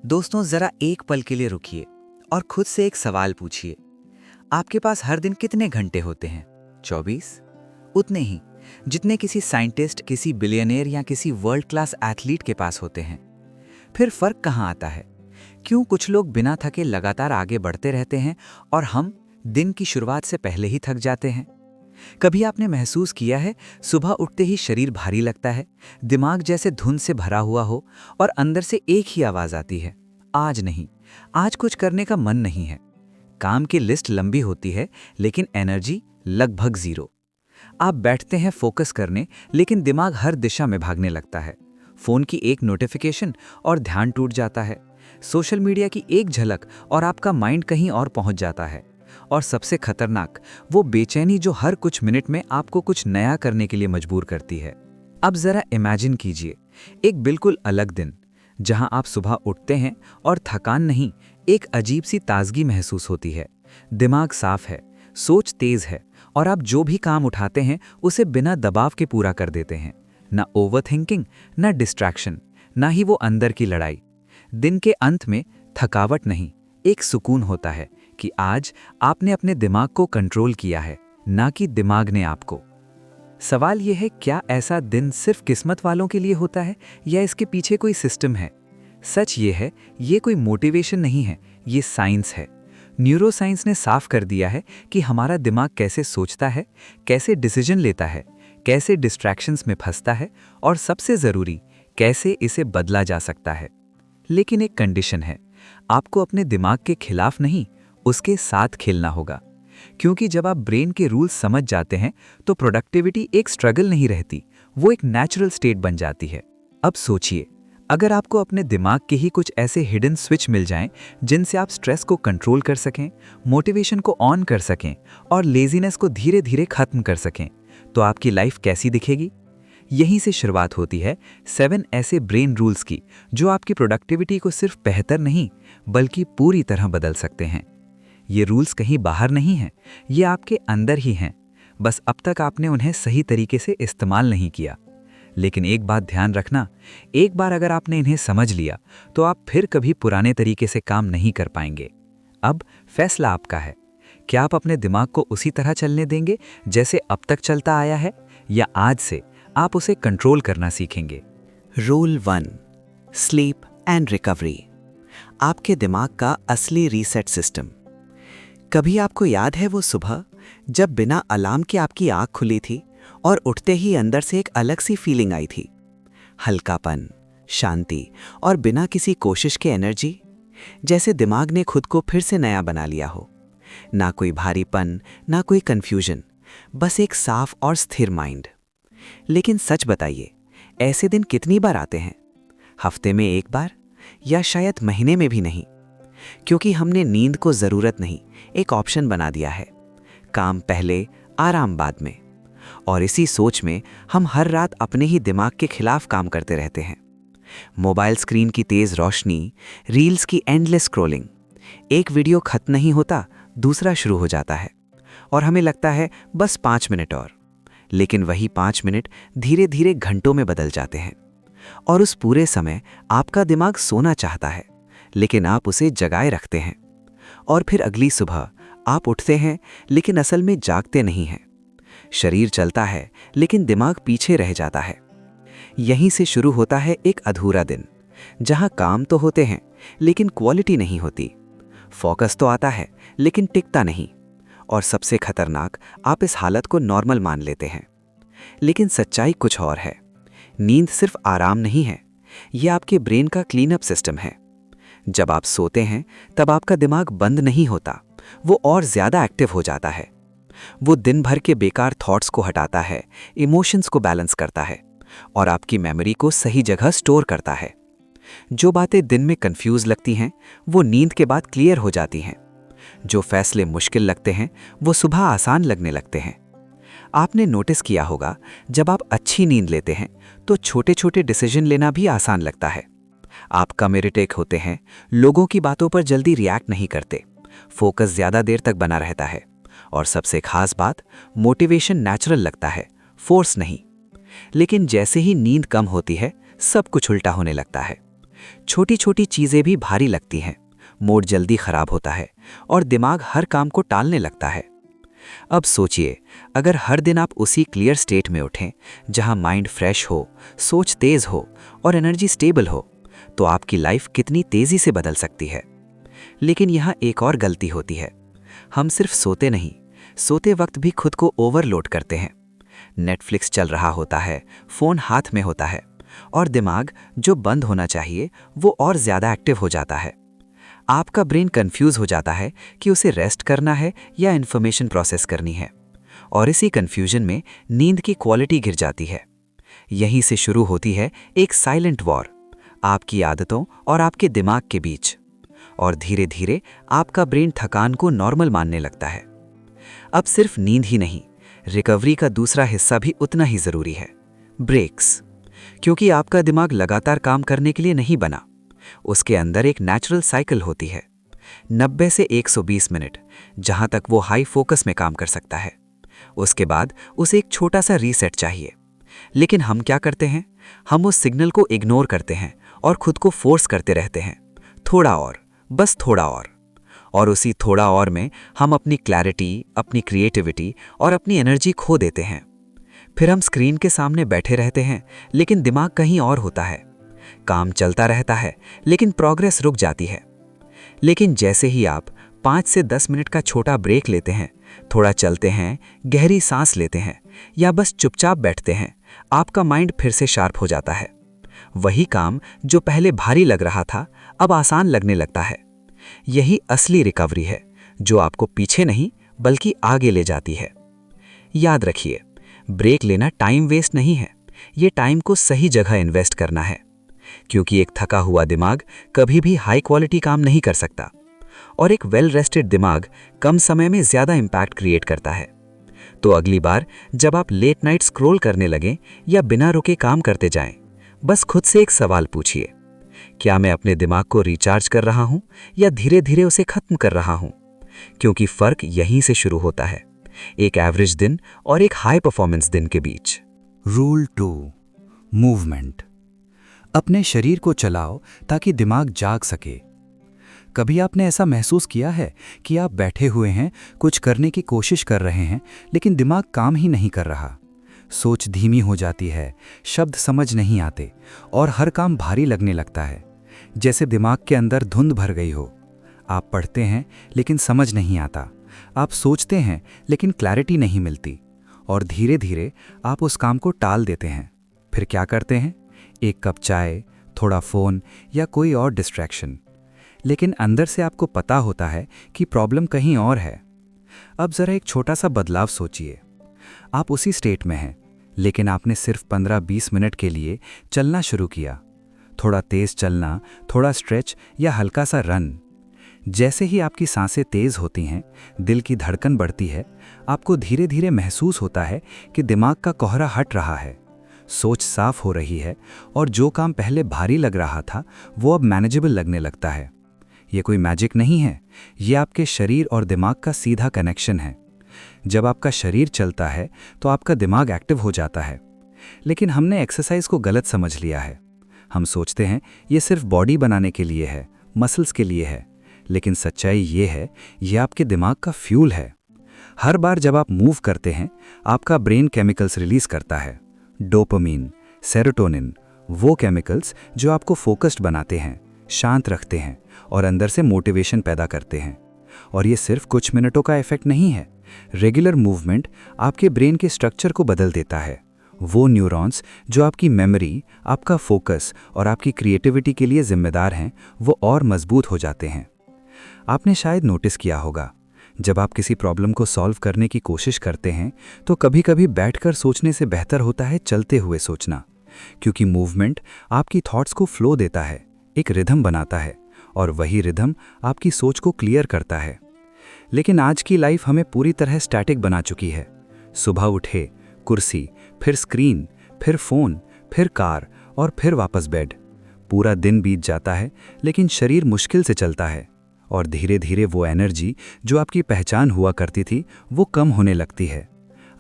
दोस्तों, जरा एक पल के लिए रुकिए और खुद से एक सवाल पूछिए। आपके पास हर दिन कितने घंटे होते हैं? 24? उतने ही जितने किसी साइंटिस्ट, किसी बिलियनियर या किसी वर्ल्ड क्लास एथलीट के पास होते हैं। फिर फर्क कहाँ आता है? क्यों कुछ लोग बिना थके लगातार आगे बढ़ते रहते हैं और हम दिन की शुरुआत से पहले ही थक जाते हैं? कभी आपने महसूस किया है, सुबह उठते ही शरीर भारी लगता है, दिमाग जैसे धुंध से भरा हुआ हो और अंदर से एक ही आवाज आती है, आज नहीं, आज कुछ करने का मन नहीं है। काम की लिस्ट लंबी होती है लेकिन एनर्जी लगभग जीरो। आप बैठते हैं फोकस करने, लेकिन दिमाग हर दिशा में भागने लगता है। फोन की एक नोटिफिकेशन और ध्यान टूट जाता है। सोशल मीडिया की एक झलक और आपका माइंड कहीं और पहुंच जाता है। और सबसे खतरनाक, वो बेचैनी जो हर कुछ मिनट में आपको कुछ नया करने के लिए मजबूर करती है। अब जरा इमेजिन कीजिए, एक बिल्कुल अलग दिन, जहां आप सुबह उठते हैं और थकान नहीं, एक अजीब सी ताजगी महसूस होती है। दिमाग साफ है, सोच तेज है और आप जो भी काम उठाते हैं उसे बिना दबाव के पूरा कर देते हैं। ना ओवरथिंकिंग, ना डिस्ट्रैक्शन, ना ही वो अंदर की लड़ाई। दिन के अंत में थकावट नहीं, एक सुकून होता है कि आज आपने अपने दिमाग को कंट्रोल किया है, ना कि दिमाग ने आपको। सवाल यह है, क्या ऐसा दिन सिर्फ किस्मत वालों के लिए होता है या इसके पीछे कोई सिस्टम है? सच ये है, ये कोई मोटिवेशन नहीं है, ये साइंस है। न्यूरोसाइंस ने साफ कर दिया है कि हमारा दिमाग कैसे सोचता है, कैसे डिसीजन लेता है, कैसे डिस्ट्रैक्शंस में फंसता है और सबसे ज़रूरी, कैसे इसे बदला जा सकता है। लेकिन एक कंडीशन है, आपको अपने दिमाग के खिलाफ नहीं, उसके साथ खेलना होगा। क्योंकि जब आप ब्रेन के रूल्स समझ जाते हैं तो प्रोडक्टिविटी एक स्ट्रगल नहीं रहती, वो एक नेचुरल स्टेट बन जाती है। अब सोचिए, अगर आपको अपने दिमाग के ही कुछ ऐसे हिडन स्विच मिल जाएं जिनसे आप स्ट्रेस को कंट्रोल कर सकें, मोटिवेशन को ऑन कर सकें और लेजीनेस को धीरे धीरे खत्म कर सकें, तो आपकी लाइफ कैसी दिखेगी? यहीं से शुरुआत होती है 7 ऐसे ब्रेन रूल्स की, जो आपकी प्रोडक्टिविटी को सिर्फ बेहतर नहीं बल्कि पूरी तरह बदल सकते हैं। ये रूल्स कहीं बाहर नहीं हैं, ये आपके अंदर ही हैं। बस अब तक आपने उन्हें सही तरीके से इस्तेमाल नहीं किया। लेकिन एक बात ध्यान रखना, एक बार अगर आपने इन्हें समझ लिया तो आप फिर कभी पुराने तरीके से काम नहीं कर पाएंगे। अब फैसला आपका है, क्या आप अपने दिमाग को उसी तरह चलने देंगे जैसे अब तक चलता आया है, या आज से आप उसे कंट्रोल करना सीखेंगे। Rule 1, sleep and recovery. आपके दिमाग का असली रीसेट सिस्टम। कभी आपको याद है वो सुबह जब बिना अलार्म के आपकी आंख खुली थी और उठते ही अंदर से एक अलग सी फीलिंग आई थी? हल्कापन, शांति और बिना किसी कोशिश के एनर्जी, जैसे दिमाग ने खुद को फिर से नया बना लिया हो। ना कोई भारीपन, ना कोई कंफ्यूजन, बस एक साफ और स्थिर माइंड। लेकिन सच बताइए, ऐसे दिन कितनी बार आते हैं? हफ्ते में एक बार, या शायद महीने में भी नहीं? क्योंकि हमने नींद को जरूरत नहीं, एक ऑप्शन बना दिया है। काम पहले, आराम बाद में। और इसी सोच में हम हर रात अपने ही दिमाग के खिलाफ काम करते रहते हैं। मोबाइल स्क्रीन की तेज रोशनी, रील्स की एंडलेस स्क्रॉलिंग, एक वीडियो खत्म नहीं होता, दूसरा शुरू हो जाता है और हमें लगता है बस 5 मिनट और। लेकिन वही 5 मिनट धीरे धीरे घंटों में बदल जाते हैं। और उस पूरे समय आपका दिमाग सोना चाहता है, लेकिन आप उसे जगाए रखते हैं। और फिर अगली सुबह आप उठते हैं, लेकिन असल में जागते नहीं हैं। शरीर चलता है, लेकिन दिमाग पीछे रह जाता है। यहीं से शुरू होता है एक अधूरा दिन, जहां काम तो होते हैं लेकिन क्वालिटी नहीं होती। फोकस तो आता है लेकिन टिकता नहीं। और सबसे खतरनाक, आप इस हालत को नॉर्मल मान लेते हैं। लेकिन सच्चाई कुछ और है। नींद सिर्फ आराम नहीं है, यह आपके ब्रेन का क्लीन अप सिस्टम है। जब आप सोते हैं तब आपका दिमाग बंद नहीं होता, वो और ज्यादा एक्टिव हो जाता है। वो दिन भर के बेकार थॉट्स को हटाता है, इमोशंस को बैलेंस करता है और आपकी मेमोरी को सही जगह स्टोर करता है। जो बातें दिन में कंफ्यूज लगती हैं, वो नींद के बाद क्लियर हो जाती हैं। जो फैसले मुश्किल लगते हैं, वो सुबह आसान लगने लगते हैं। आपने नोटिस किया होगा, जब आप अच्छी नींद लेते हैं तो छोटे छोटे डिसीजन लेना भी आसान लगता है। आप कम इरिटेट होते हैं, लोगों की बातों पर जल्दी रिएक्ट नहीं करते, फोकस ज्यादा देर तक बना रहता है और सबसे खास बात, मोटिवेशन नेचुरल लगता है, फोर्स नहीं। लेकिन जैसे ही नींद कम होती है, सब कुछ उल्टा होने लगता है। छोटी छोटी चीज़ें भी भारी लगती हैं, मूड जल्दी खराब होता है और दिमाग हर काम को टालने लगता है। अब सोचिए, अगर हर दिन आप उसी क्लियर स्टेट में उठें जहां माइंड फ्रेश हो, सोच तेज हो और एनर्जी स्टेबल हो, तो आपकी लाइफ कितनी तेजी से बदल सकती है। लेकिन यहाँ एक और गलती होती है। हम सिर्फ सोते नहीं, सोते वक्त भी खुद को ओवरलोड करते हैं। नेटफ्लिक्स चल रहा होता है, फ़ोन हाथ में होता है और दिमाग जो बंद होना चाहिए वो और ज़्यादा एक्टिव हो जाता है। आपका ब्रेन कंफ्यूज हो जाता है कि उसे रेस्ट करना है या इन्फॉर्मेशन प्रोसेस करनी है, और इसी कंफ्यूजन में नींद की क्वालिटी गिर जाती है। यहीं से शुरू होती है एक साइलेंट वॉर, आपकी आदतों और आपके दिमाग के बीच। और धीरे धीरे आपका ब्रेन थकान को नॉर्मल मानने लगता है। अब सिर्फ नींद ही नहीं, रिकवरी का दूसरा हिस्सा भी उतना ही ज़रूरी है, ब्रेक्स। क्योंकि आपका दिमाग लगातार काम करने के लिए नहीं बना। उसके अंदर एक नेचुरल साइकिल होती है, 90 से 120 मिनट, जहां तक वो हाई फोकस में काम कर सकता है। उसके बाद उसे एक छोटा सा रीसेट चाहिए। लेकिन हम क्या करते हैं? हम उस सिग्नल को इग्नोर करते हैं और खुद को फोर्स करते रहते हैं, थोड़ा और, बस थोड़ा और उसी थोड़ा और में हम अपनी क्लैरिटी, अपनी क्रिएटिविटी और अपनी एनर्जी खो देते हैं। फिर हम स्क्रीन के सामने बैठे रहते हैं, लेकिन दिमाग कहीं और होता है। काम चलता रहता है, लेकिन प्रोग्रेस रुक जाती है। लेकिन जैसे ही आप 5 से 10 मिनट का छोटा ब्रेक लेते हैं, थोड़ा चलते हैं, गहरी सांस लेते हैं या बस चुपचाप बैठते हैं, आपका माइंड फिर से शार्प हो जाता है। वही काम जो पहले भारी लग रहा था, अब आसान लगने लगता है। यही असली रिकवरी है, जो आपको पीछे नहीं बल्कि आगे ले जाती है। याद रखिए, ब्रेक लेना टाइम वेस्ट नहीं है, ये टाइम को सही जगह इन्वेस्ट करना है। क्योंकि एक थका हुआ दिमाग कभी भी हाई क्वालिटी काम नहीं कर सकता, और एक वेल रेस्टेड दिमाग कम समय में ज़्यादा इम्पैक्ट क्रिएट करता है। तो अगली बार जब आप लेट नाइट स्क्रॉल करने लगें या बिना रुके काम करते जाएं, बस खुद से एक सवाल पूछिए, क्या मैं अपने दिमाग को रिचार्ज कर रहा हूं या धीरे धीरे उसे खत्म कर रहा हूं? क्योंकि फर्क यहीं से शुरू होता है, एक एवरेज दिन और एक हाई परफॉर्मेंस दिन के बीच। Rule 2, movement. अपने शरीर को चलाओ ताकि दिमाग जाग सके। कभी आपने ऐसा महसूस किया है कि आप बैठे हुए हैं, कुछ करने की कोशिश कर रहे हैं, लेकिन दिमाग काम ही नहीं कर रहा? सोच धीमी हो जाती है, शब्द समझ नहीं आते और हर काम भारी लगने लगता है, जैसे दिमाग के अंदर धुंध भर गई हो। आप पढ़ते हैं लेकिन समझ नहीं आता, आप सोचते हैं लेकिन क्लैरिटी नहीं मिलती, और धीरे धीरे आप उस काम को टाल देते हैं। फिर क्या करते हैं? एक कप चाय, थोड़ा फ़ोन या कोई और डिस्ट्रैक्शन। लेकिन अंदर से आपको पता होता है कि प्रॉब्लम कहीं और है। अब ज़रा एक छोटा सा बदलाव सोचिए। आप उसी स्टेट में हैं, लेकिन आपने सिर्फ 15-20 मिनट के लिए चलना शुरू किया। थोड़ा तेज़ चलना, थोड़ा स्ट्रेच या हल्का सा रन। जैसे ही आपकी सांसें तेज़ होती हैं, दिल की धड़कन बढ़ती है, आपको धीरे धीरे महसूस होता है कि दिमाग का कोहरा हट रहा है, सोच साफ हो रही है, और जो काम पहले भारी लग रहा था वो अब मैनेजेबल लगने लगता है। ये कोई मैजिक नहीं है, ये आपके शरीर और दिमाग का सीधा कनेक्शन है। जब आपका शरीर चलता है तो आपका दिमाग एक्टिव हो जाता है। लेकिन हमने एक्सरसाइज को गलत समझ लिया है। हम सोचते हैं ये सिर्फ बॉडी बनाने के लिए है, मसल्स के लिए है, लेकिन सच्चाई ये है, ये आपके दिमाग का फ्यूल है। हर बार जब आप मूव करते हैं, आपका ब्रेन केमिकल्स रिलीज करता है, डोपामिन, सेरोटोनिन, वो केमिकल्स जो आपको फोकस्ड बनाते हैं, शांत रखते हैं और अंदर से मोटिवेशन पैदा करते हैं। और ये सिर्फ कुछ मिनटों का इफेक्ट नहीं है। रेगुलर मूवमेंट आपके ब्रेन के स्ट्रक्चर को बदल देता है। वो न्यूरॉन्स जो आपकी मेमोरी, आपका फोकस और आपकी क्रिएटिविटी के लिए जिम्मेदार हैं, वो और मजबूत हो जाते हैं। आपने शायद नोटिस किया होगा, जब आप किसी प्रॉब्लम को सॉल्व करने की कोशिश करते हैं तो कभी-कभी बैठकर सोचने से बेहतर होता है चलते हुए सोचना, क्योंकि मूवमेंट आपकी थॉट्स को फ्लो देता है, एक रिदम बनाता है, और वही रिदम आपकी सोच को क्लियर करता है। लेकिन आज की लाइफ हमें पूरी तरह स्टैटिक बना चुकी है। सुबह उठे, कुर्सी, फिर स्क्रीन, फिर फ़ोन, फिर कार और फिर वापस बेड। पूरा दिन बीत जाता है, लेकिन शरीर मुश्किल से चलता है, और धीरे धीरे वो एनर्जी जो आपकी पहचान हुआ करती थी वो कम होने लगती है।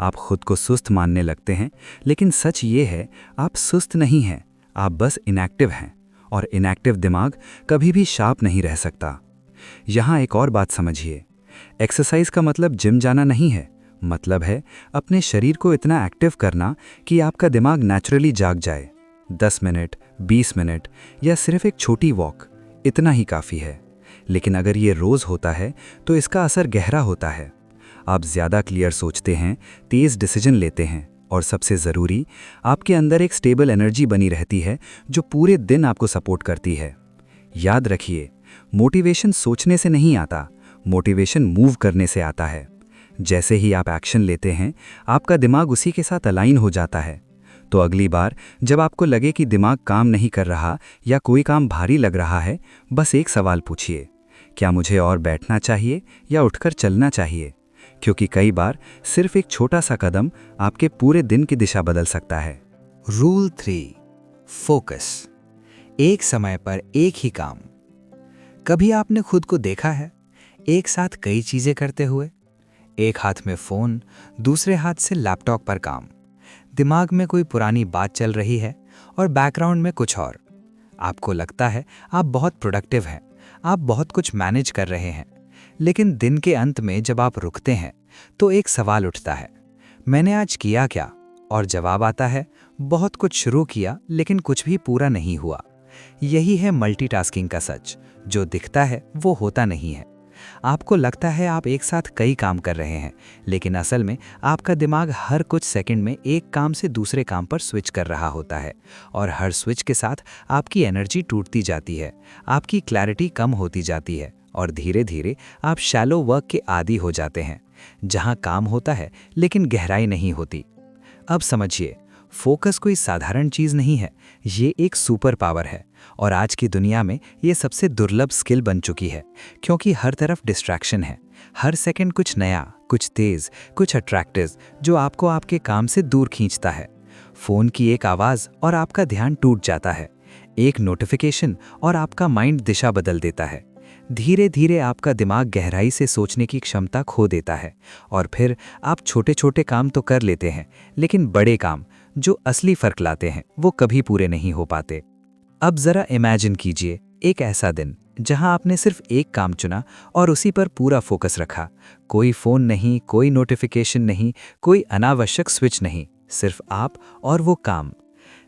आप खुद को सुस्त मानने लगते हैं, लेकिन सच ये है, आप सुस्त नहीं हैं, आप बस इनएक्टिव हैं, और इनएक्टिव दिमाग कभी भी शार्प नहीं रह सकता। यहाँ एक और बात समझिए, एक्सरसाइज का मतलब जिम जाना नहीं है, मतलब है अपने शरीर को इतना एक्टिव करना कि आपका दिमाग नेचुरली जाग जाए। 10 मिनट, 20 मिनट या सिर्फ एक छोटी वॉक, इतना ही काफ़ी है। लेकिन अगर ये रोज़ होता है तो इसका असर गहरा होता है। आप ज़्यादा क्लियर सोचते हैं, तेज़ डिसीजन लेते हैं और सबसे ज़रूरी, आपके अंदर एक स्टेबल एनर्जी बनी रहती है जो पूरे दिन आपको सपोर्ट करती है। याद रखिए, मोटिवेशन सोचने से नहीं आता, मोटिवेशन मूव करने से आता है। जैसे ही आप एक्शन लेते हैं, आपका दिमाग उसी के साथ अलाइन हो जाता है। तो अगली बार जब आपको लगे कि दिमाग काम नहीं कर रहा या कोई काम भारी लग रहा है, बस एक सवाल पूछिए, क्या मुझे और बैठना चाहिए या उठकर चलना चाहिए? क्योंकि कई बार सिर्फ एक छोटा सा कदम आपके पूरे दिन की दिशा बदल सकता है। Rule 3, focus. एक समय पर एक ही काम। कभी आपने खुद को देखा है एक साथ कई चीजें करते हुए? एक हाथ में फोन, दूसरे हाथ से लैपटॉप पर काम, दिमाग में कोई पुरानी बात चल रही है और बैकग्राउंड में कुछ और। आपको लगता है आप बहुत प्रोडक्टिव हैं, आप बहुत कुछ मैनेज कर रहे हैं, लेकिन दिन के अंत में जब आप रुकते हैं तो एक सवाल उठता है, मैंने आज किया क्या? और जवाब आता है, बहुत कुछ शुरू किया लेकिन कुछ भी पूरा नहीं हुआ। यही है मल्टीटास्किंग का सच, जो दिखता है वो होता नहीं है। आपको लगता है आप एक साथ कई काम कर रहे हैं, लेकिन असल में आपका दिमाग हर कुछ सेकंड में एक काम से दूसरे काम पर स्विच कर रहा होता है, और हर स्विच के साथ आपकी एनर्जी टूटती जाती है, आपकी क्लैरिटी कम होती जाती है और धीरे धीरे आप शैलो वर्क के आदी हो जाते हैं, जहां काम होता है लेकिन गहराई नहीं होती। अब समझिए, फोकस कोई साधारण चीज नहीं है, ये एक सुपर पावर है और आज की दुनिया में ये सबसे दुर्लभ स्किल बन चुकी है, क्योंकि हर तरफ डिस्ट्रैक्शन है। हर सेकंड कुछ नया, कुछ तेज, कुछ अट्रैक्टिव जो आपको आपके काम से दूर खींचता है। फोन की एक आवाज और आपका ध्यान टूट जाता है, एक नोटिफिकेशन और आपका माइंड दिशा बदल देता है। धीरे धीरे आपका दिमाग गहराई से सोचने की क्षमता खो देता है और फिर आप छोटे छोटे काम तो कर लेते हैं, लेकिन बड़े काम जो असली फर्क लाते हैं वो कभी पूरे नहीं हो पाते। अब जरा इमेजिन कीजिए एक ऐसा दिन जहां आपने सिर्फ एक काम चुना और उसी पर पूरा फोकस रखा। कोई फोन नहीं, कोई नोटिफिकेशन नहीं, कोई अनावश्यक स्विच नहीं, सिर्फ आप और वो काम।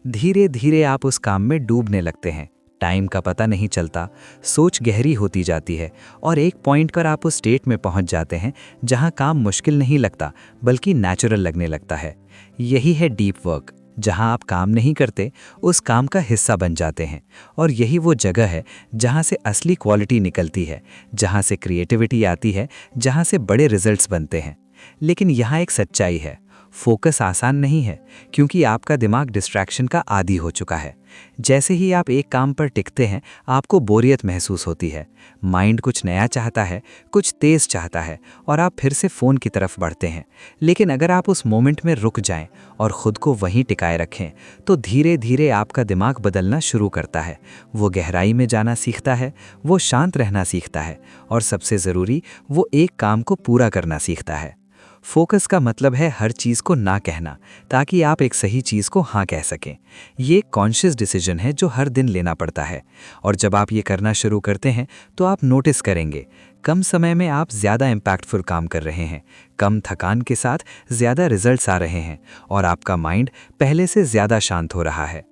धीरे धीरे आप उस काम में डूबने लगते हैं, टाइम का पता नहीं चलता, सोच गहरी होती जाती है और एक पॉइंट पर आप उस स्टेट में पहुंच जाते हैं जहां काम मुश्किल नहीं लगता बल्कि नेचुरल लगने लगता है। यही है डीप वर्क, जहां आप काम नहीं करते, उस काम का हिस्सा बन जाते हैं। और यही वो जगह है जहां से असली क्वालिटी निकलती है, जहां से क्रिएटिविटी आती है, जहां से बड़े रिजल्ट्स बनते हैं। लेकिन यहाँ एक सच्चाई है, फोकस आसान नहीं है, क्योंकि आपका दिमाग डिस्ट्रैक्शन का आदी हो चुका है। जैसे ही आप एक काम पर टिकते हैं, आपको बोरियत महसूस होती है, माइंड कुछ नया चाहता है, कुछ तेज चाहता है और आप फिर से फ़ोन की तरफ बढ़ते हैं। लेकिन अगर आप उस मोमेंट में रुक जाएं और ख़ुद को वहीं टिकाए रखें, तो धीरे धीरे आपका दिमाग बदलना शुरू करता है। वो गहराई में जाना सीखता है, वो शांत रहना सीखता है और सबसे ज़रूरी, वो एक काम को पूरा करना सीखता है। फोकस का मतलब है हर चीज़ को ना कहना, ताकि आप एक सही चीज़ को हाँ कह सकें। ये एक कॉन्शियस डिसीजन है जो हर दिन लेना पड़ता है, और जब आप ये करना शुरू करते हैं तो आप नोटिस करेंगे कम समय में आप ज़्यादा इम्पैक्टफुल काम कर रहे हैं, कम थकान के साथ ज़्यादा रिजल्ट्स आ रहे हैं और आपका माइंड पहले से ज़्यादा शांत हो रहा है।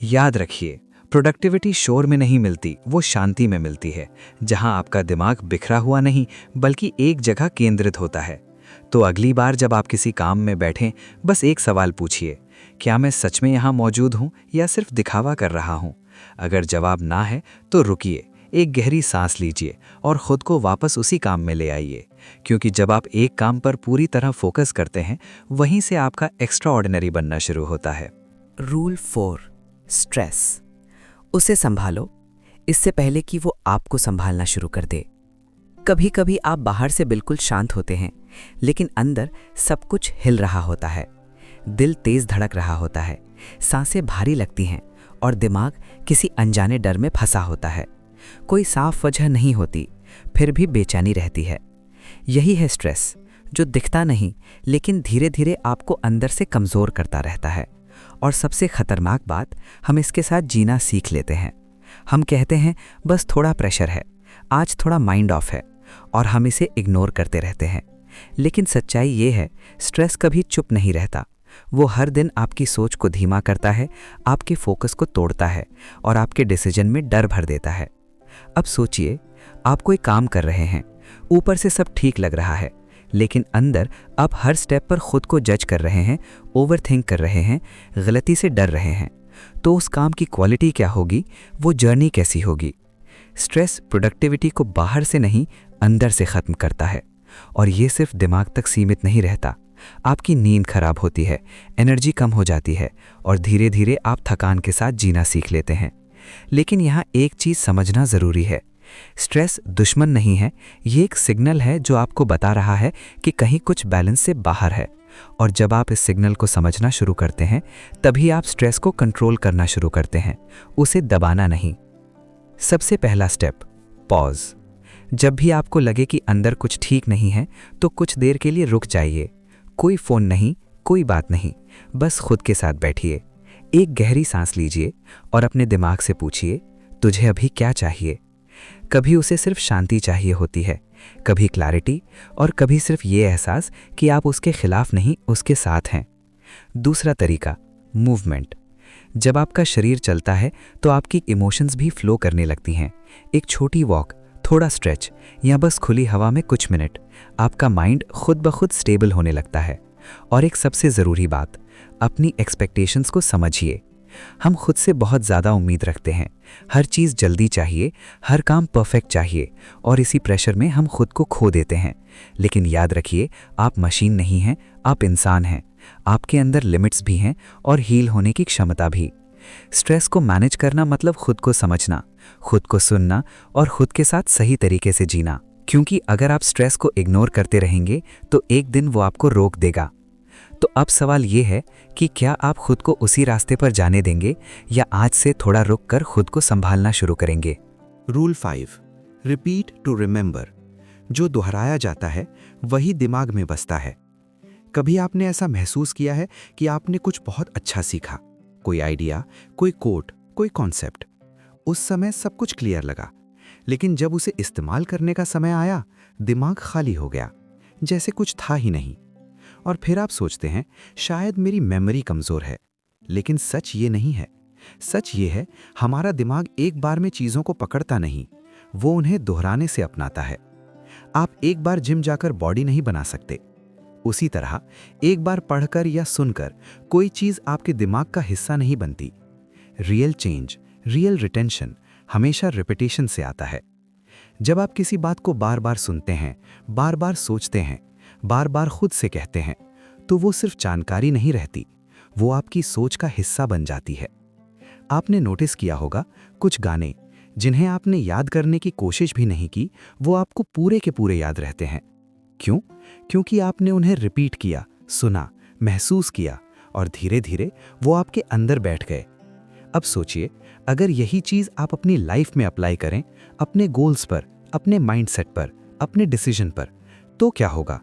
याद रखिए, प्रोडक्टिविटी शोर में नहीं मिलती, वो शांति में मिलती है, जहाँ आपका दिमाग बिखरा हुआ नहीं बल्कि एक जगह केंद्रित होता है। तो अगली बार जब आप किसी काम में बैठें, बस एक सवाल पूछिए, क्या मैं सच में यहाँ मौजूद हूँ या सिर्फ दिखावा कर रहा हूँ? अगर जवाब ना है तो रुकिए, एक गहरी सांस लीजिए और ख़ुद को वापस उसी काम में ले आइए, क्योंकि जब आप एक काम पर पूरी तरह फोकस करते हैं, वहीं से आपका एक्स्ट्रा ऑर्डिनरी बनना शुरू होता है। Rule 4, stress. उसे संभालो इससे पहले कि वो आपको संभालना शुरू कर दे। कभी कभी आप बाहर से बिल्कुल शांत होते हैं, लेकिन अंदर सब कुछ हिल रहा होता है, दिल तेज धड़क रहा होता है, सांसें भारी लगती हैं और दिमाग किसी अनजाने डर में फंसा होता है। कोई साफ वजह नहीं होती, फिर भी बेचैनी रहती है। यही है स्ट्रेस, जो दिखता नहीं लेकिन धीरे धीरे आपको अंदर से कमज़ोर करता रहता है। और सबसे खतरनाक बात, हम इसके साथ जीना सीख लेते हैं। हम कहते हैं बस थोड़ा प्रेशर है, आज थोड़ा माइंड ऑफ है, और हम इसे इग्नोर करते रहते हैं। लेकिन सच्चाई ये है, स्ट्रेस कभी चुप नहीं रहता। वो हर दिन आपकी सोच को धीमा करता है, आपके फोकस को तोड़ता है और आपके डिसीजन में डर भर देता है। अब सोचिए, आप कोई काम कर रहे हैं, ऊपर से सब ठीक लग रहा है, लेकिन अंदर आप हर स्टेप पर खुद को जज कर रहे हैं, ओवरथिंक कर रहे हैं, गलती से डर रहे हैं। तो उस काम की क्वालिटी क्या होगी, वो जर्नी कैसी होगी? स्ट्रेस प्रोडक्टिविटी को बाहर से नहीं, अंदर से ख़त्म करता है। और ये सिर्फ दिमाग तक सीमित नहीं रहता। आपकी नींद खराब होती है, एनर्जी कम हो जाती है और धीरे धीरे आप थकान के साथ जीना सीख लेते हैं। लेकिन यहाँ एक चीज़ समझना ज़रूरी है, स्ट्रेस दुश्मन नहीं है, ये एक सिग्नल है जो आपको बता रहा है कि कहीं कुछ बैलेंस से बाहर है। और जब आप इस सिग्नल को समझना शुरू करते हैं, तभी आप स्ट्रेस को कंट्रोल करना शुरू करते हैं, उसे दबाना नहीं। सबसे पहला स्टेप, पॉज। जब भी आपको लगे कि अंदर कुछ ठीक नहीं है, तो कुछ देर के लिए रुक जाइए। कोई फ़ोन नहीं, कोई बात नहीं, बस खुद के साथ बैठिए। एक गहरी सांस लीजिए और अपने दिमाग से पूछिए, तुझे अभी क्या चाहिए? कभी उसे सिर्फ शांति चाहिए होती है, कभी क्लैरिटी, और कभी सिर्फ ये एहसास कि आप उसके खिलाफ नहीं, उसके साथ हैं। दूसरा तरीका, मूवमेंट। जब आपका शरीर चलता है तो आपकी इमोशंस भी फ्लो करने लगती हैं। एक छोटी वॉक, थोड़ा स्ट्रेच या बस खुली हवा में कुछ मिनट, आपका माइंड खुद ब खुद स्टेबल होने लगता है। और एक सबसे ज़रूरी बात, अपनी एक्सपेक्टेशंस को समझिए। हम खुद से बहुत ज़्यादा उम्मीद रखते हैं, हर चीज़ जल्दी चाहिए, हर काम परफेक्ट चाहिए, और इसी प्रेशर में हम खुद को खो देते हैं। लेकिन याद रखिए, आप मशीन नहीं हैं, आप इंसान हैं। आपके अंदर लिमिट्स भी हैं और हील होने की क्षमता भी। स्ट्रेस को मैनेज करना मतलब खुद को समझना, खुद को सुनना और खुद के साथ सही तरीके से जीना। क्योंकि अगर आप स्ट्रेस को इग्नोर करते रहेंगे तो एक दिन वो आपको रोक देगा। तो अब सवाल ये है कि क्या आप खुद को उसी रास्ते पर जाने देंगे या आज से थोड़ा रुक कर खुद को संभालना शुरू करेंगे? Rule 5, repeat to remember. जो दोहराया जाता है वही दिमाग में बसता है। कभी आपने ऐसा महसूस किया है कि आपने कुछ बहुत अच्छा सीखा, कोई आइडिया, कोई कोट, कोई कॉन्सेप्ट। उस समय सब कुछ क्लियर लगा, लेकिन जब उसे इस्तेमाल करने का समय आया, दिमाग खाली हो गया, जैसे कुछ था ही नहीं। और फिर आप सोचते हैं शायद मेरी मेमोरी कमज़ोर है। लेकिन सच ये नहीं है। सच ये है, हमारा दिमाग एक बार में चीज़ों को पकड़ता नहीं, वो उन्हें दोहराने से अपनाता है। आप एक बार जिम जाकर बॉडी नहीं बना सकते। उसी तरह एक बार पढ़कर या सुनकर कोई चीज़ आपके दिमाग का हिस्सा नहीं बनती। रियल चेंज, रियल रिटेंशन हमेशा रिपीटेशन से आता है। जब आप किसी बात को बार बार सुनते हैं, बार बार सोचते हैं, बार बार खुद से कहते हैं, तो वो सिर्फ जानकारी नहीं रहती, वो आपकी सोच का हिस्सा बन जाती है। आपने नोटिस किया होगा, कुछ गाने जिन्हें आपने याद करने की कोशिश भी नहीं की, वो आपको पूरे के पूरे याद रहते हैं। क्यों? क्योंकि आपने उन्हें रिपीट किया, सुना, महसूस किया और धीरे धीरे वो आपके अंदर बैठ गए। अब सोचिए, अगर यही चीज़ आप अपनी लाइफ में अप्लाई करें, अपने गोल्स पर, अपने माइंडसेट पर, अपने डिसीजन पर, तो क्या होगा?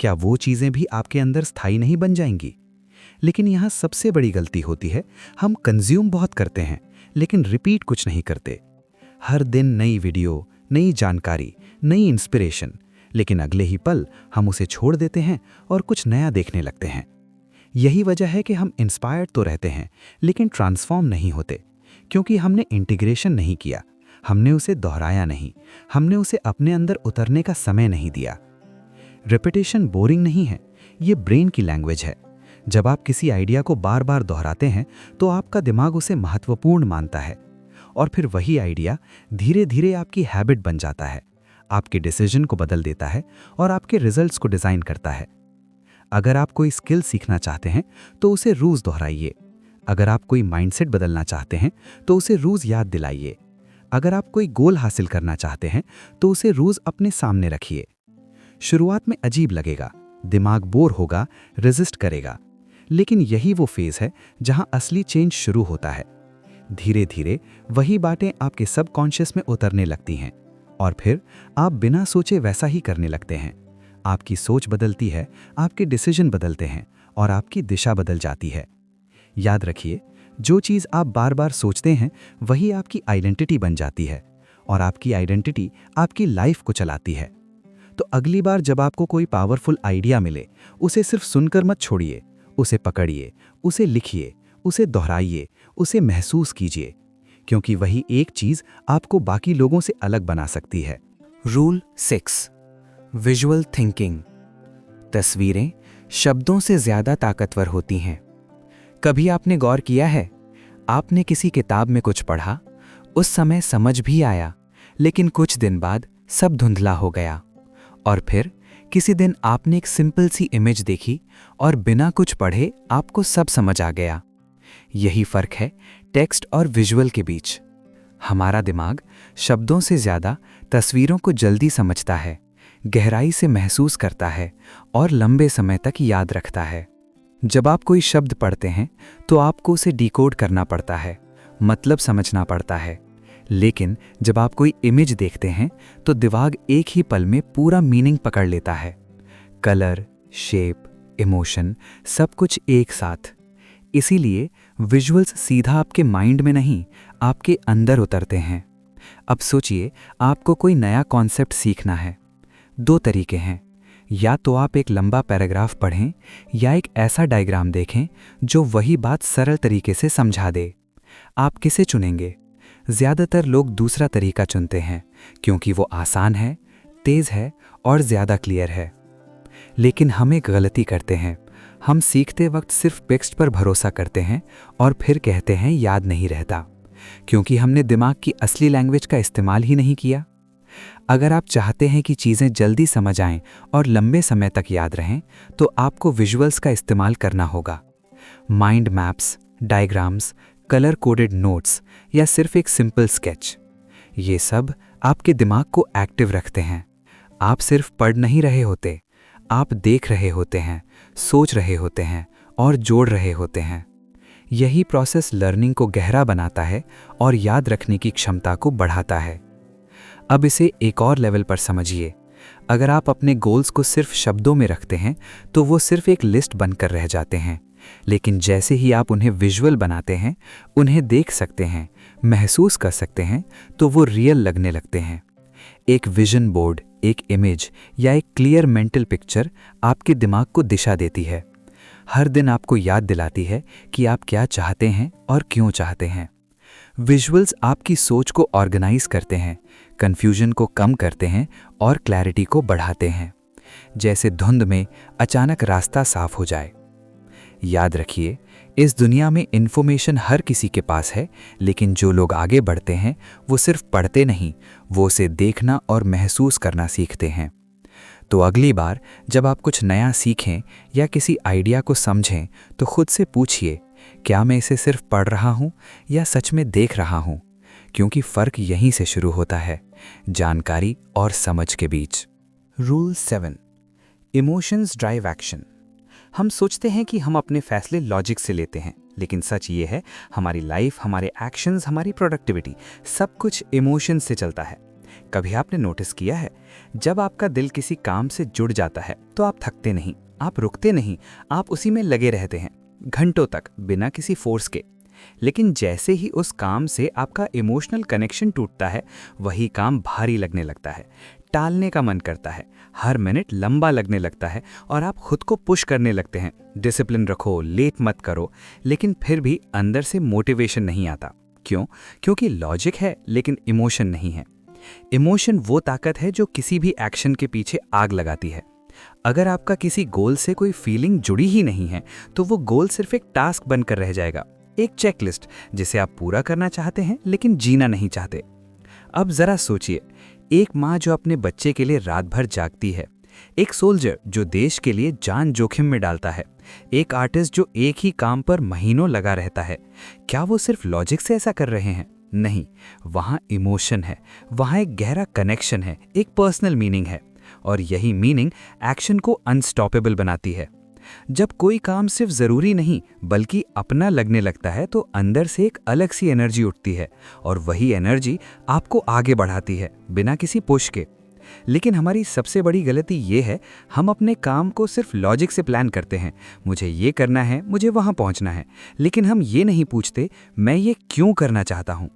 क्या वो चीज़ें भी आपके अंदर स्थायी नहीं बन जाएंगी? लेकिन यहाँ सबसे बड़ी गलती होती है, हम कंज्यूम बहुत करते हैं लेकिन रिपीट कुछ नहीं करते। हर दिन नई वीडियो, नई जानकारी, नई इंस्पिरेशन, लेकिन अगले ही पल हम उसे छोड़ देते हैं और कुछ नया देखने लगते हैं। यही वजह है कि हम इंस्पायर्ड तो रहते हैं लेकिन ट्रांसफॉर्म नहीं होते, क्योंकि हमने इंटीग्रेशन नहीं किया, हमने उसे दोहराया नहीं, हमने उसे अपने अंदर उतरने का समय नहीं दिया। रिपीटेशन बोरिंग नहीं है, ये ब्रेन की लैंग्वेज है। जब आप किसी आइडिया को बार बार दोहराते हैं तो आपका दिमाग उसे महत्वपूर्ण मानता है, और फिर वही आइडिया धीरे धीरे आपकी हैबिट बन जाता है, आपके डिसीजन को बदल देता है और आपके रिजल्ट्स को डिज़ाइन करता है। अगर आप कोई स्किल सीखना चाहते हैं तो उसे रोज़ दोहराइए। अगर आप कोई माइंडसेट बदलना चाहते हैं तो उसे रोज़ याद दिलाइए। अगर आप कोई गोल हासिल करना चाहते हैं तो उसे रोज़ अपने सामने रखिए। शुरुआत में अजीब लगेगा, दिमाग बोर होगा, रेजिस्ट करेगा, लेकिन यही वो फेज़ है जहां असली चेंज शुरू होता है। धीरे धीरे वही बातें आपके सबकॉन्शियस में उतरने लगती हैं और फिर आप बिना सोचे वैसा ही करने लगते हैं। आपकी सोच बदलती है, आपके डिसीजन बदलते हैं और आपकी दिशा बदल जाती है। याद रखिए, जो चीज़ आप बार बार सोचते हैं वही आपकी आइडेंटिटी बन जाती है और आपकी आइडेंटिटी आपकी लाइफ को चलाती है। तो अगली बार जब आपको कोई पावरफुल आइडिया मिले, उसे सिर्फ सुनकर मत छोड़िए, उसे पकड़िए, उसे लिखिए, उसे दोहराइए, उसे महसूस कीजिए, क्योंकि वही एक चीज़ आपको बाकी लोगों से अलग बना सकती है। Rule 6, visual thinking. तस्वीरें शब्दों से ज़्यादा ताकतवर होती हैं। कभी आपने गौर किया है, आपने किसी किताब में कुछ पढ़ा, उस समय समझ भी आया, लेकिन कुछ दिन बाद सब धुंधला हो गया। और फिर किसी दिन आपने एक सिंपल सी इमेज देखी और बिना कुछ पढ़े आपको सब समझ आ गया। यही फर्क है टेक्स्ट और विजुअल के बीच। हमारा दिमाग शब्दों से ज़्यादा तस्वीरों को जल्दी समझता है, गहराई से महसूस करता है और लंबे समय तक याद रखता है। जब आप कोई शब्द पढ़ते हैं तो आपको उसे डिकोड करना पड़ता है, मतलब समझना पड़ता है। लेकिन जब आप कोई इमेज देखते हैं तो दिमाग एक ही पल में पूरा मीनिंग पकड़ लेता है। कलर, शेप, इमोशन, सब कुछ एक साथ। इसीलिए विजुअल्स सीधा आपके माइंड में नहीं, आपके अंदर उतरते हैं। अब सोचिए, आपको कोई नया कॉन्सेप्ट सीखना है। 2 तरीके हैं, या तो आप एक लंबा पैराग्राफ पढ़ें या एक ऐसा डायग्राम देखें जो वही बात सरल तरीके से समझा दे। आप किसे चुनेंगे? ज़्यादातर लोग दूसरा तरीका चुनते हैं क्योंकि वो आसान है, तेज़ है और ज़्यादा क्लियर है। लेकिन हम एक गलती करते हैं, हम सीखते वक्त सिर्फ टेक्स्ट पर भरोसा करते हैं और फिर कहते हैं याद नहीं रहता, क्योंकि हमने दिमाग की असली लैंग्वेज का इस्तेमाल ही नहीं किया। अगर आप चाहते हैं कि चीज़ें जल्दी समझ आएं और लंबे समय तक याद रहें, तो आपको विजुअल्स का इस्तेमाल करना होगा। Mind maps, diagrams, colour coded notes या सिर्फ एक सिंपल स्केच, ये सब आपके दिमाग को एक्टिव रखते हैं। आप सिर्फ पढ़ नहीं रहे होते, आप देख रहे होते हैं, सोच रहे होते हैं और जोड़ रहे होते हैं। यही प्रोसेस लर्निंग को गहरा बनाता है और याद रखने की क्षमता को बढ़ाता है। अब इसे एक और लेवल पर समझिए। अगर आप अपने गोल्स को सिर्फ शब्दों में रखते हैं तो वो सिर्फ एक लिस्ट बनकर रह जाते हैं, लेकिन जैसे ही आप उन्हें विजुअल बनाते हैं, उन्हें देख सकते हैं, महसूस कर सकते हैं, तो वो रियल लगने लगते हैं। एक विजन बोर्ड, एक इमेज या एक क्लियर मेंटल पिक्चर आपके दिमाग को दिशा देती है। हर दिन आपको याद दिलाती है कि आप क्या चाहते हैं और क्यों चाहते हैं। विजुअल्स आपकी सोच को ऑर्गेनाइज करते हैं, कंफ्यूजन को कम करते हैं और क्लैरिटी को बढ़ाते हैं, जैसे धुंध में अचानक रास्ता साफ हो जाए। याद रखिए, इस दुनिया में इंफॉर्मेशन हर किसी के पास है, लेकिन जो लोग आगे बढ़ते हैं वो सिर्फ पढ़ते नहीं, वो उसे देखना और महसूस करना सीखते हैं। तो अगली बार जब आप कुछ नया सीखें या किसी आइडिया को समझें, तो खुद से पूछिए, क्या मैं इसे सिर्फ पढ़ रहा हूँ या सच में देख रहा हूँ? क्योंकि फ़र्क यहीं से शुरू होता है, जानकारी और समझ के बीच। Rule 7, emotions drive action. हम सोचते हैं कि हम अपने फैसले लॉजिक से लेते हैं, लेकिन सच ये है, हमारी लाइफ, हमारे एक्शंस, हमारी प्रोडक्टिविटी, सब कुछ इमोशन से चलता है। कभी आपने नोटिस किया है, जब आपका दिल किसी काम से जुड़ जाता है तो आप थकते नहीं, आप रुकते नहीं, आप उसी में लगे रहते हैं घंटों तक बिना किसी फोर्स के। लेकिन जैसे ही उस काम से आपका इमोशनल कनेक्शन टूटता है, वही काम भारी लगने लगता है, टालने का मन करता है, हर मिनट लंबा लगने लगता है और आप खुद को पुश करने लगते हैं, डिसिप्लिन रखो, लेट मत करो। लेकिन फिर भी अंदर से मोटिवेशन नहीं आता। क्यों? क्योंकि लॉजिक है लेकिन इमोशन नहीं है। इमोशन वो ताकत है जो किसी भी एक्शन के पीछे आग लगाती है। अगर आपका किसी गोल से कोई फीलिंग जुड़ी ही नहीं है, तो वो गोल सिर्फ एक टास्क बनकर रह जाएगा, एक चेकलिस्ट जिसे आप पूरा करना चाहते हैं लेकिन जीना नहीं चाहते। अब जरा सोचिए, एक माँ जो अपने बच्चे के लिए रात भर जागती है, एक सोल्जर जो देश के लिए जान जोखिम में डालता है, एक आर्टिस्ट जो एक ही काम पर महीनों लगा रहता है, क्या वो सिर्फ लॉजिक से ऐसा कर रहे हैं? नहीं, वहाँ इमोशन है, वहाँ एक गहरा कनेक्शन है, एक पर्सनल मीनिंग है, और यही मीनिंग एक्शन को अनस्टॉपेबल बनाती है। जब कोई काम सिर्फ ज़रूरी नहीं बल्कि अपना लगने लगता है, तो अंदर से एक अलग सी एनर्जी उठती है और वही एनर्जी आपको आगे बढ़ाती है बिना किसी पुश के। लेकिन हमारी सबसे बड़ी गलती ये है, हम अपने काम को सिर्फ लॉजिक से प्लान करते हैं। मुझे ये करना है, मुझे वहाँ पहुँचना है, लेकिन हम ये नहीं पूछते मैं ये क्यों करना चाहता हूँ।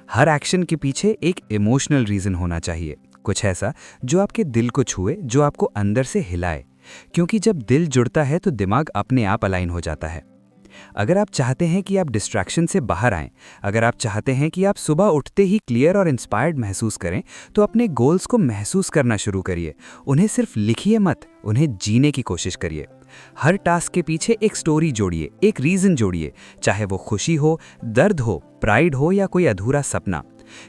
हर एक्शन के पीछे एक इमोशनल रीज़न होना चाहिए, कुछ ऐसा जो आपके दिल को छुए, जो आपको अंदर से हिलाए, क्योंकि जब दिल जुड़ता है तो दिमाग अपने आप अलाइन हो जाता है। अगर आप चाहते हैं कि आप डिस्ट्रैक्शन से बाहर आएं, अगर आप चाहते हैं कि आप सुबह उठते ही क्लियर और इंस्पायर्ड महसूस करें, तो अपने गोल्स को महसूस करना शुरू करिए। उन्हें सिर्फ लिखिए मत, उन्हें जीने की कोशिश करिए। हर टास्क के पीछे एक स्टोरी जोड़िए, एक रीज़न जोड़िए, चाहे वो खुशी हो, दर्द हो, प्राइड हो या कोई अधूरा सपना,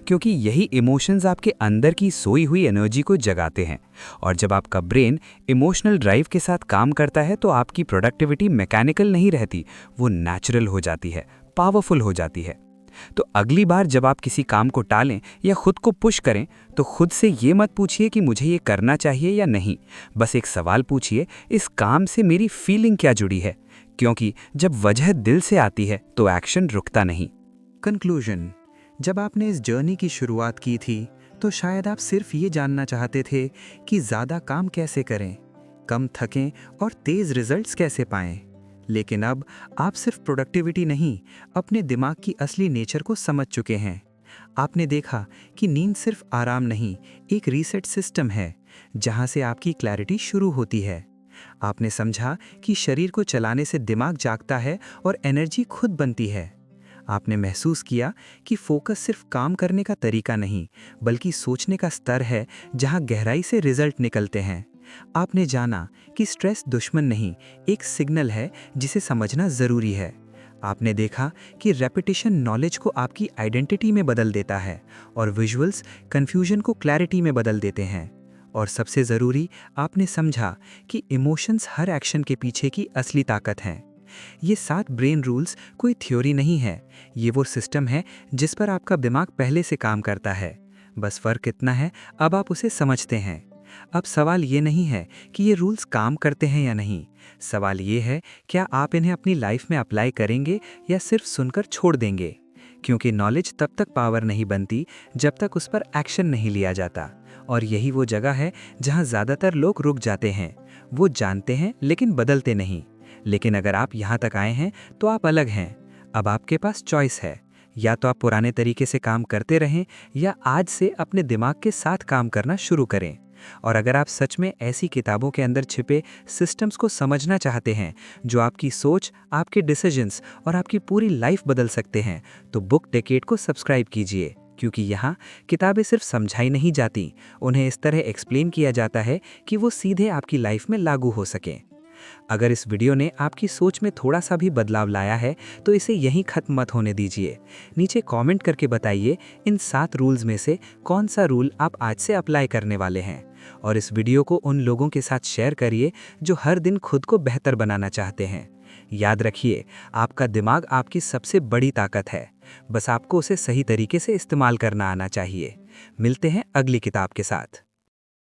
क्योंकि यही इमोशंस आपके अंदर की सोई हुई एनर्जी को जगाते हैं। और जब आपका ब्रेन इमोशनल ड्राइव के साथ काम करता है तो आपकी प्रोडक्टिविटी मैकेनिकल नहीं रहती, वो नेचुरल हो जाती है, पावरफुल हो जाती है। तो अगली बार जब आप किसी काम को टालें या खुद को पुश करें, तो खुद से ये मत पूछिए कि मुझे ये करना चाहिए या नहीं। बस एक सवाल पूछिए, इस काम से मेरी फीलिंग क्या जुड़ी है? क्योंकि जब वजह दिल से आती है तो एक्शन रुकता नहीं। कंक्लूजन, जब आपने इस जर्नी की शुरुआत की थी तो शायद आप सिर्फ ये जानना चाहते थे कि ज़्यादा काम कैसे करें, कम थकें और तेज़ रिजल्ट्स कैसे पाएं। लेकिन अब आप सिर्फ प्रोडक्टिविटी नहीं, अपने दिमाग की असली नेचर को समझ चुके हैं। आपने देखा कि नींद सिर्फ आराम नहीं, एक रीसेट सिस्टम है जहां से आपकी क्लैरिटी शुरू होती है। आपने समझा कि शरीर को चलाने से दिमाग जागता है और एनर्जी खुद बनती है। आपने महसूस किया कि फोकस सिर्फ काम करने का तरीका नहीं, बल्कि सोचने का स्तर है जहां गहराई से रिजल्ट निकलते हैं। आपने जाना कि स्ट्रेस दुश्मन नहीं, एक सिग्नल है जिसे समझना ज़रूरी है। आपने देखा कि रेपिटेशन नॉलेज को आपकी आइडेंटिटी में बदल देता है और विजुअल्स कन्फ्यूजन को क्लैरिटी में बदल देते हैं। और सबसे ज़रूरी, आपने समझा कि इमोशंस हर एक्शन के पीछे की असली ताकत हैं। ये 7 ब्रेन रूल्स कोई थ्योरी नहीं है, ये वो सिस्टम है जिस पर आपका दिमाग पहले से काम करता है। बस फ़र्क इतना है, अब आप उसे समझते हैं। अब सवाल ये नहीं है कि ये रूल्स काम करते हैं या नहीं, सवाल ये है क्या आप इन्हें अपनी लाइफ में अप्लाई करेंगे या सिर्फ सुनकर छोड़ देंगे। क्योंकि नॉलेज तब तक पावर नहीं बनती जब तक उस पर एक्शन नहीं लिया जाता। और यही वो जगह है जहाँ ज़्यादातर लोग रुक जाते हैं। वो जानते हैं लेकिन बदलते नहीं। लेकिन अगर आप यहाँ तक आए हैं तो आप अलग हैं। अब आपके पास चॉइस है, या तो आप पुराने तरीके से काम करते रहें या आज से अपने दिमाग के साथ काम करना शुरू करें। और अगर आप सच में ऐसी किताबों के अंदर छिपे सिस्टम्स को समझना चाहते हैं जो आपकी सोच, आपके डिसीजंस और आपकी पूरी लाइफ बदल सकते हैं, तो बुक डेकेड को सब्सक्राइब कीजिए। क्योंकि यहाँ किताबें सिर्फ समझाई नहीं जाती, उन्हें इस तरह एक्सप्लेन किया जाता है कि वो सीधे आपकी लाइफ में लागू हो सकें। अगर इस वीडियो ने आपकी सोच में थोड़ा सा भी बदलाव लाया है तो इसे यहीं खत्म मत होने दीजिए। नीचे कमेंट करके बताइए इन 7 रूल्स में से कौन सा रूल आप आज से अप्लाई करने वाले हैं। और इस वीडियो को उन लोगों के साथ शेयर करिए जो हर दिन खुद को बेहतर बनाना चाहते हैं। याद रखिए, आपका दिमाग आपकी सबसे बड़ी ताकत है, बस आपको उसे सही तरीके से इस्तेमाल करना आना चाहिए। मिलते हैं अगली किताब के साथ।